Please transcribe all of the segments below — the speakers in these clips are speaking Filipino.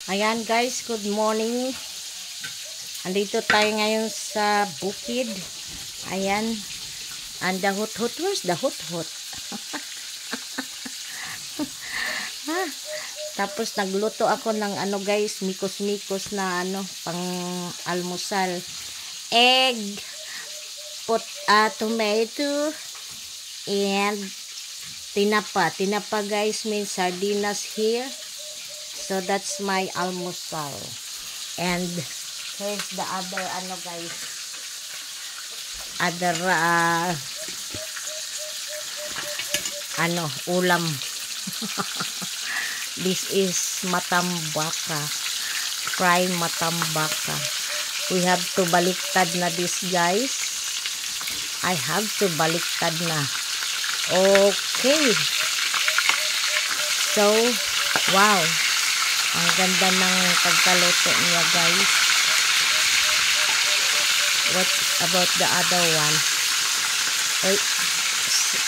Ayan guys, good morning. Andito tayo ngayon sa bukid. Ayan. And the hot-hot, where's the hot-hot? Tapos nagluto ako ng ano guys, mikos-mikos na ano, pang almusal. Egg, tomato, and tinapa. Tinapa guys means sardinas here. So that's my almusal. And here's the other ano guys. Other ulam. This is matambaka. Fry matambaka. We have to baliktad na this guys. I have to baliktad na. Okay. So, wow. Ang ganda ng pagkaluto niya guys. What about the other one?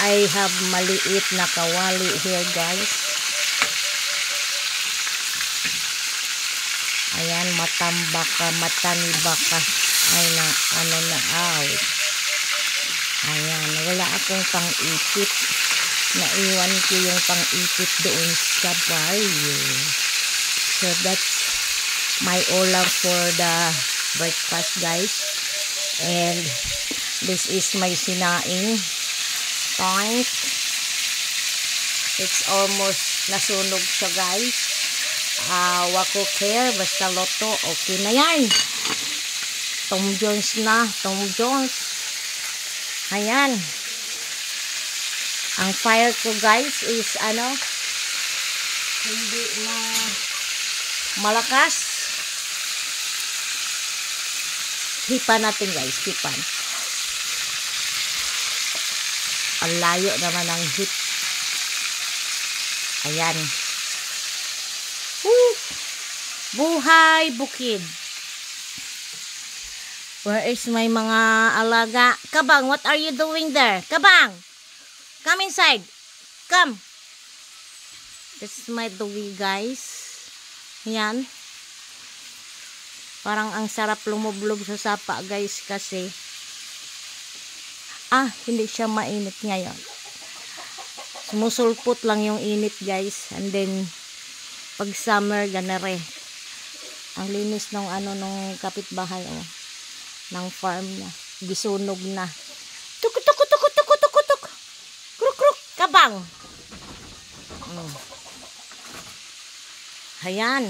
I have maliit na kawali here guys. Ayan, matambaka, matanibaka. Ay na, ano na, out. Ayan, wala akong pang-ipit. Naiwan ko yung pang-ipit doon sa baryo. So that's my ulam for the breakfast guys. And this is my sinaing tank. It's almost nasunog siya guys. Wako care, basta loto, okay na yan. Tom Jones na, Tom Jones. Ayan. Ang fire ko guys is hindi na malakas. Hipan natin guys, hipan. Ang layo naman ang hip. Ayan. Woo! Buhay bukid. Where is my mga alaga? Kabang, what are you doing there? Kabang! Come inside. Come. This is my doggy guys. Yan. Parang ang sarap lumublob sa sapa guys kasi hindi siya mainit ngayon. Sumusulpot lang yung init guys. And then pag summer ganare. Ang linis ng nung kapitbahay ng farm niya. Gisunog na. Tuk tuk tuk tuk tuk tuk tuk. Kruk kruk kabang. Ayan.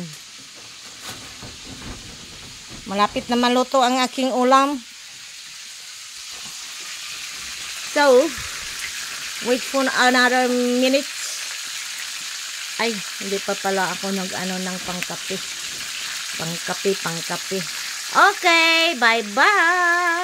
Malapit na maluto ang aking ulam. So, wait for another minute. Ay, hindi pa pala ako ng pangkape. Pangkape. Okay, bye-bye.